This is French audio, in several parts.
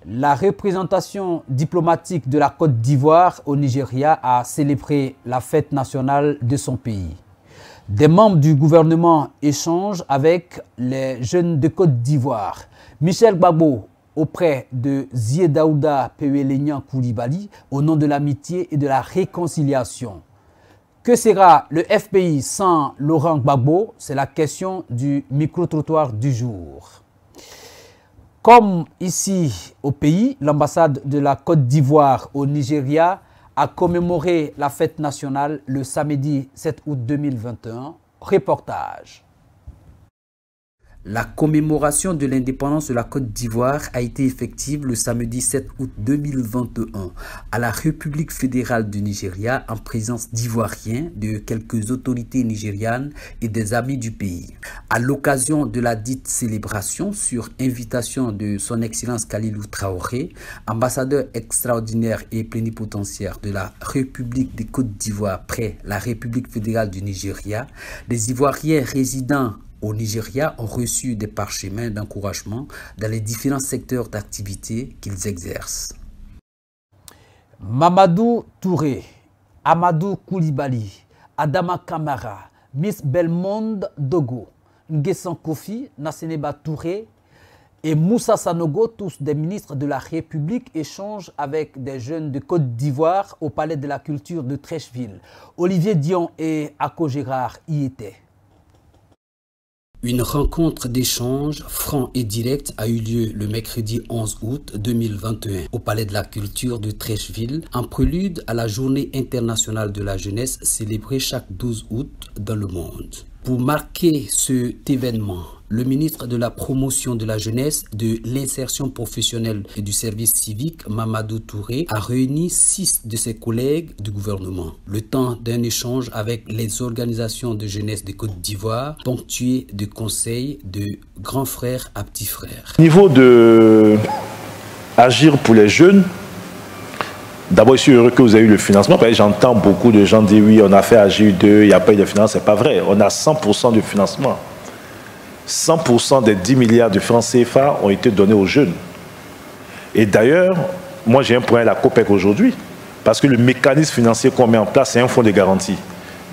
La représentation diplomatique de la Côte d'Ivoire au Nigeria a célébré la fête nationale de son pays. Des membres du gouvernement échangent avec les jeunes de Côte d'Ivoire. Michel Gbagbo auprès de Zie Daouda Pewelenian Koulibaly au nom de l'amitié et de la réconciliation. Que sera le FPI sans Laurent Gbagbo? C'est la question du micro-trottoir du jour. Comme ici au pays, l'ambassade de la Côte d'Ivoire au Nigeria a commémoré la fête nationale le samedi 7 août 2021. Reportage. La commémoration de l'indépendance de la Côte d'Ivoire a été effective le samedi 7 août 2021 à la République fédérale du Nigeria en présence d'Ivoiriens, de quelques autorités nigérianes et des amis du pays. À l'occasion de la dite célébration, sur invitation de son Excellence Kalilou Traoré, ambassadeur extraordinaire et plénipotentiaire de la République des Côtes d'Ivoire près la République fédérale du Nigeria, les Ivoiriens résidant au Nigeria ont reçu des parchemins d'encouragement dans les différents secteurs d'activité qu'ils exercent. Mamadou Touré, Amadou Koulibaly, Adama Kamara, Miss Belmondo Dogo, Nguessan Kofi, Nasseneba Touré et Moussa Sanogo, tous des ministres de la République, échangent avec des jeunes de Côte d'Ivoire au Palais de la Culture de Trècheville. Olivier Dion et Ako Gérard y étaient. Une rencontre d'échange franc et direct a eu lieu le mercredi 11 août 2021 au Palais de la Culture de Trècheville, en prélude à la Journée internationale de la jeunesse célébrée chaque 12 août dans le monde. Pour marquer cet événement, le ministre de la Promotion de la Jeunesse, de l'Insertion professionnelle et du service civique, Mamadou Touré, a réuni 6 de ses collègues du gouvernement. Le temps d'un échange avec les organisations de jeunesse de Côte d'Ivoire, ponctué de conseils de grands frères à petits frères. Au niveau de agir pour les jeunes, d'abord, je suis heureux que vous ayez eu le financement. J'entends beaucoup de gens dire oui, on a fait AGU2, il n'y a pas eu de financement. Ce n'est pas vrai. On a 100% de financement. 100% des 10 milliards de francs CFA ont été donnés aux jeunes. Et d'ailleurs, moi j'ai un problème à la COPEC aujourd'hui, parce que le mécanisme financier qu'on met en place, c'est un fonds de garantie.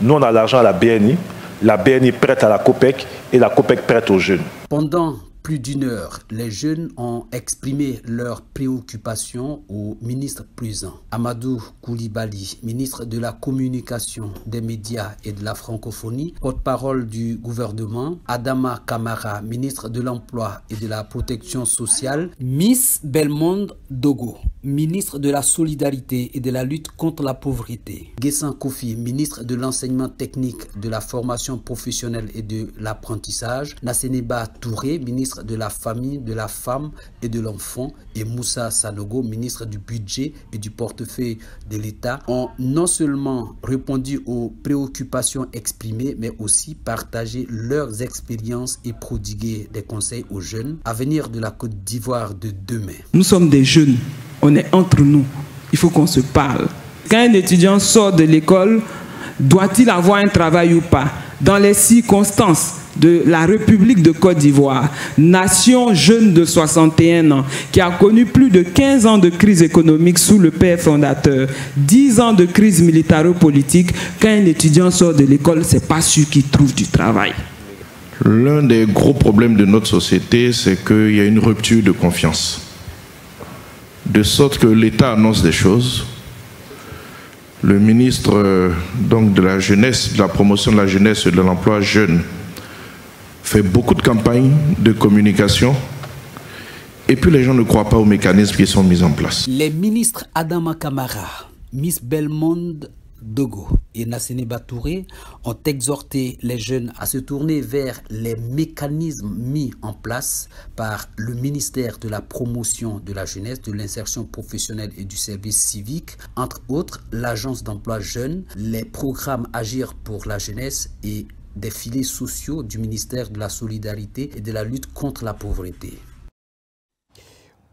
Nous, on a l'argent à la BNI prête à la COPEC et la COPEC prête aux jeunes. Pendant plus d'une heure, les jeunes ont exprimé leurs préoccupations au ministre présent. Amadou Koulibaly, ministre de la Communication, des médias et de la francophonie, porte-parole du gouvernement. Adama Kamara, ministre de l'Emploi et de la Protection sociale. Miss Belmondo Dogo, ministre de la Solidarité et de la lutte contre la pauvreté. Nguessan Kofi, ministre de l'Enseignement technique, de la formation professionnelle et de l'apprentissage. Nasseneba Touré, ministre de la Famille, de la Femme et de l'Enfant, et Moussa Sanogo, ministre du Budget et du Portefeuille de l'État, ont non seulement répondu aux préoccupations exprimées, mais aussi partagé leurs expériences et prodigué des conseils aux jeunes à venir de la Côte d'Ivoire de demain. Nous sommes des jeunes, on est entre nous, il faut qu'on se parle. Quand un étudiant sort de l'école, doit-il avoir un travail ou pas? Dans les circonstances de la République de Côte d'Ivoire, nation jeune de 61 ans, qui a connu plus de 15 ans de crise économique sous le père fondateur, 10 ans de crise militaro-politique, quand un étudiant sort de l'école, c'est pas sûr qu'il trouve du travail. L'un des gros problèmes de notre société, c'est qu'il y a une rupture de confiance. De sorte que l'État annonce des choses. Le ministre donc de la jeunesse, de la promotion de la jeunesse et de l'emploi jeune fait beaucoup de campagnes de communication et puis les gens ne croient pas aux mécanismes qui sont mis en place. Les ministres Adama Kamara, Miss Belmondo Dogo et Nasseneba Touré ont exhorté les jeunes à se tourner vers les mécanismes mis en place par le ministère de la Promotion de la Jeunesse, de l'Insertion professionnelle et du service civique, entre autres l'Agence d'emploi jeune, les programmes Agir pour la jeunesse et des filets sociaux du ministère de la Solidarité et de la lutte contre la pauvreté.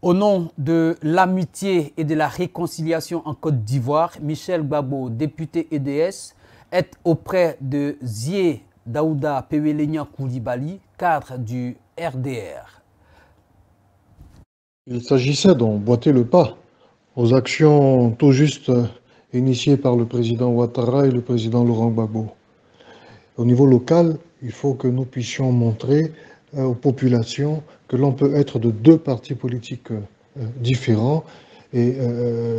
Au nom de l'amitié et de la réconciliation en Côte d'Ivoire, Michel Gbagbo, député EDS, est auprès de Zie Daouda Pewelenian Koulibaly, cadre du RDR. Il s'agissait d'emboîter le pas aux actions tout juste initiées par le président Ouattara et le président Laurent Gbagbo. Au niveau local, il faut que nous puissions montrer aux populations que l'on peut être de deux partis politiques différents et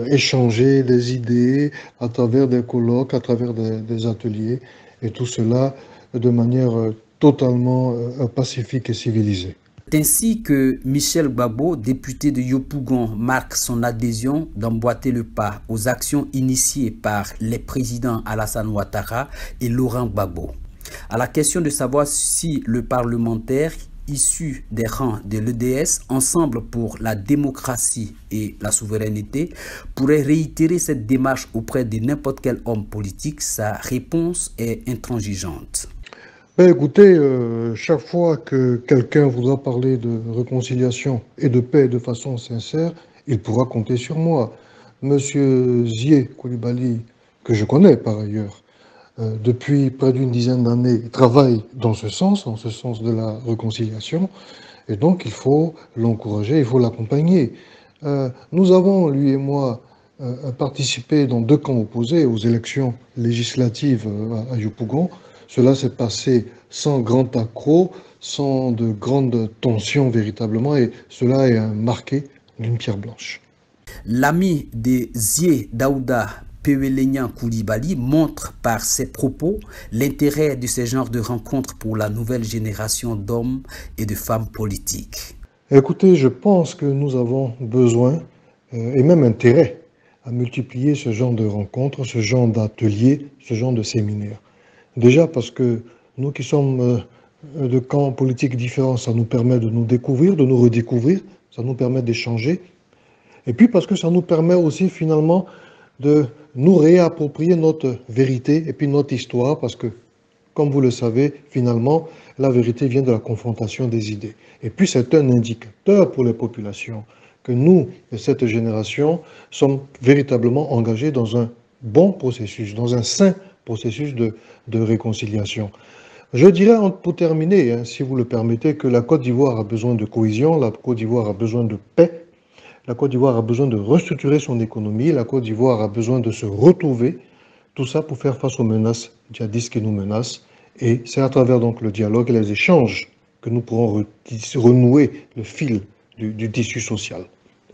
échanger des idées à travers des colloques, à travers des ateliers, et tout cela de manière totalement pacifique et civilisée. C'est ainsi que Michel Gbagbo, député de Yopougon, marque son adhésion d'emboîter le pas aux actions initiées par les présidents Alassane Ouattara et Laurent Gbagbo. À la question de savoir si le parlementaire issu des rangs de l'EDS, Ensemble pour la démocratie et la souveraineté, pourrait réitérer cette démarche auprès de n'importe quel homme politique, sa réponse est intransigeante. Ben écoutez, chaque fois que quelqu'un voudra parler de réconciliation et de paix de façon sincère, il pourra compter sur moi. Monsieur Zié Koulibaly, que je connais par ailleurs, depuis près d'une dizaine d'années, travaille dans ce sens de la réconciliation, et donc il faut l'encourager, il faut l'accompagner. Nous avons, lui et moi, participé dans deux camps opposés aux élections législatives à Yopougon. Cela s'est passé sans grand accroc, sans de grandes tensions véritablement, et cela est marqué d'une pierre blanche. L'ami de Zié Daouda Pewelenyan Koulibaly montre par ses propos l'intérêt de ce genre de rencontres pour la nouvelle génération d'hommes et de femmes politiques. Écoutez, je pense que nous avons besoin et même intérêt à multiplier ce genre de rencontres, ce genre d'ateliers, ce genre de séminaires. Déjà parce que nous qui sommes de camps politiques différents, ça nous permet de nous découvrir, de nous redécouvrir, ça nous permet d'échanger. Et puis parce que ça nous permet aussi finalement de nous réapproprier notre vérité et puis notre histoire, parce que, comme vous le savez, finalement, la vérité vient de la confrontation des idées. Et puis c'est un indicateur pour les populations que nous, de cette génération, sommes véritablement engagés dans un bon processus, dans un sain processus de réconciliation. Je dirais, pour terminer, si vous le permettez, que la Côte d'Ivoire a besoin de cohésion, la Côte d'Ivoire a besoin de paix, la Côte d'Ivoire a besoin de restructurer son économie, la Côte d'Ivoire a besoin de se retrouver, tout ça pour faire face aux menaces djihadistes qui nous menacent. Et c'est à travers donc le dialogue et les échanges que nous pourrons renouer le fil du tissu social.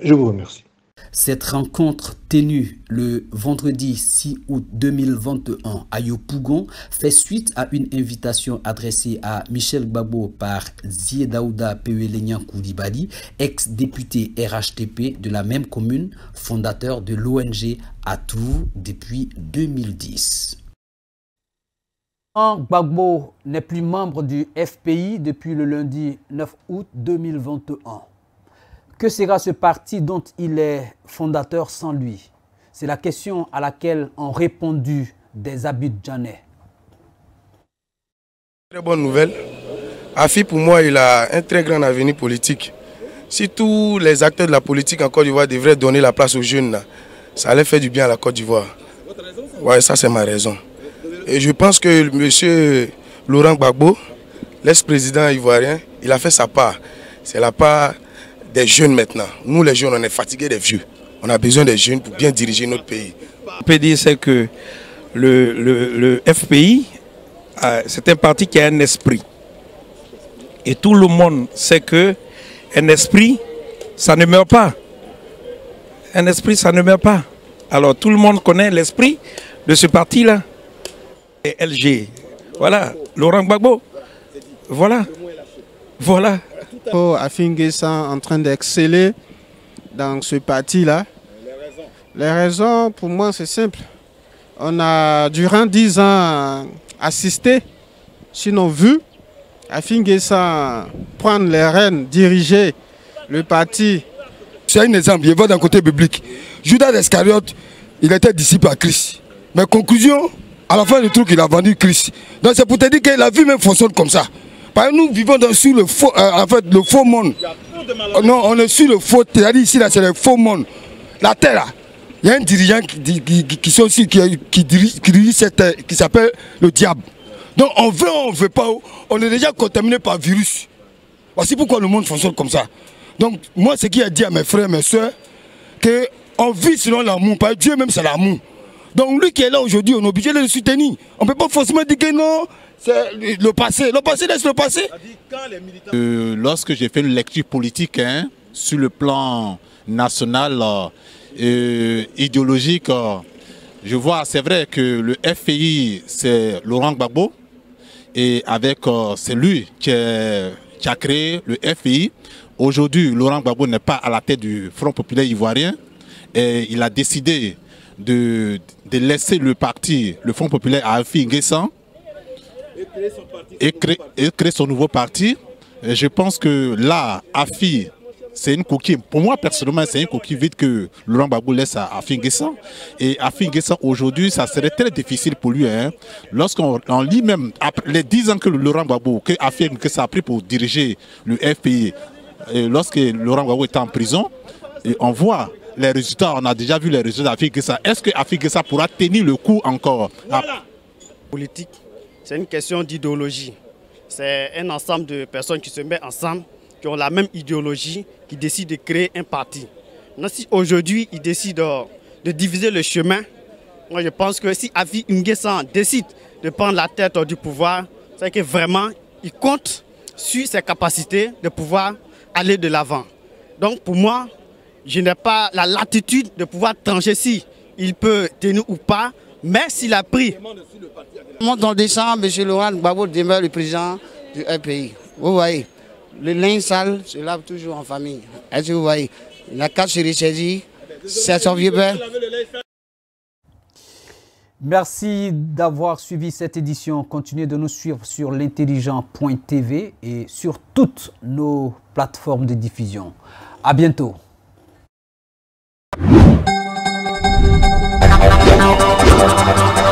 Je vous remercie. Cette rencontre tenue le vendredi 6 août 2021 à Yopougon fait suite à une invitation adressée à Michel Gbagbo par Zié Daouda Pewelenyan Koulibaly, ex-député RHTP de la même commune, fondateur de l'ONG Atrou depuis 2010. Gbagbo n'est plus membre du FPI depuis le lundi 9 août 2021. Que sera ce parti dont il est fondateur sans lui? C'est la question à laquelle ont répondu des Abidjanais. Très bonne nouvelle. Afi, pour moi, il a un très grand avenir politique. Si tous les acteurs de la politique en Côte d'Ivoire devraient donner la place aux jeunes, là, ça allait faire du bien à la Côte d'Ivoire. Ouais, ça c'est ma raison. Et je pense que M. Laurent Gbagbo, l'ex-président ivoirien, il a fait sa part. C'est la part des jeunes maintenant. Nous les jeunes, on est fatigués des vieux. On a besoin des jeunes pour bien diriger notre pays. On peut dire c'est que le FPI, c'est un parti qui a un esprit. Et tout le monde sait que un esprit, ça ne meurt pas. Un esprit, ça ne meurt pas. Alors tout le monde connaît l'esprit de ce parti-là. Et LG, voilà, Laurent Gbagbo, voilà, voilà. Afin Guessan en train d'exceller dans ce parti-là. Les raisons, pour moi, c'est simple. On a, durant 10 ans, assisté, sinon vu, Afin Guessan prendre les rênes, diriger le parti. C'est un exemple, je vais d'un côté biblique. Judas Iscariote, il était disciple à Christ. Mais conclusion, à la fin du truc, il a vendu Christ. Donc c'est pour te dire que la vie même fonctionne comme ça. Parce que nous vivons sur le faux, le faux monde. Non, on est sur le faux, c'est-à-dire ici, là, c'est le faux monde. La terre, là, il y a un dirigeant qui dirige cette terre, qui s'appelle le diable. Donc on veut pas, on est déjà contaminé par virus. Voici pourquoi le monde fonctionne comme ça. Donc, moi, ce qui a dit à mes frères, mes soeurs, qu'on vit selon l'amour, parce que Dieu même, c'est l'amour. Donc, lui qui est là aujourd'hui, on est obligé de le soutenir. On ne peut pas forcément dire que non, c'est le passé. Le passé, laisse le passé. Lorsque j'ai fait une lecture politique, sur le plan national, idéologique, je vois, c'est vrai que le FPI, c'est Laurent Gbagbo, et avec, c'est lui qui a créé le FPI. Aujourd'hui, Laurent Gbagbo n'est pas à la tête du Front populaire ivoirien, et il a décidé de laisser le parti, le Front populaire à Afi N'Guessan, et créer son nouveau parti. Et je pense que là, Afi, c'est une coquille, pour moi personnellement, c'est une coquille vide que Laurent Gbagbo laisse à Afi N'Guessan. Et Afi N'Guessan aujourd'hui, ça serait très difficile pour lui. Lorsqu'on lit même, après les 10 ans que Laurent Gbagbo, que Afi N'Guessan a pris pour diriger le FPI, lorsque Laurent Gbagbo était en prison, et on voit les résultats, on a déjà vu les résultats d'Afi N'Guessan. Est-ce que Afi N'Guessan pourra tenir le coup encore? Politique, c'est une question d'idéologie. C'est un ensemble de personnes qui se mettent ensemble, qui ont la même idéologie, qui décident de créer un parti. Donc, si aujourd'hui, ils décident de diviser le chemin, moi je pense que si Afi N'Guessan décide de prendre la tête du pouvoir, c'est que vraiment, il compte sur ses capacités de pouvoir aller de l'avant. Donc pour moi, je n'ai pas la latitude de pouvoir trancher si il peut tenir ou pas, mais s'il a pris. Dans décembre, M. Laurent Gbagbo demeure le président du FPI. Vous voyez, le linge sale se lave toujours en famille. Est-ce que vous voyez? La carte se ressaisit, c'est son vieux père. Merci d'avoir suivi cette édition. Continuez de nous suivre sur l'intelligent.tv et sur toutes nos plateformes de diffusion. À bientôt. Thank you.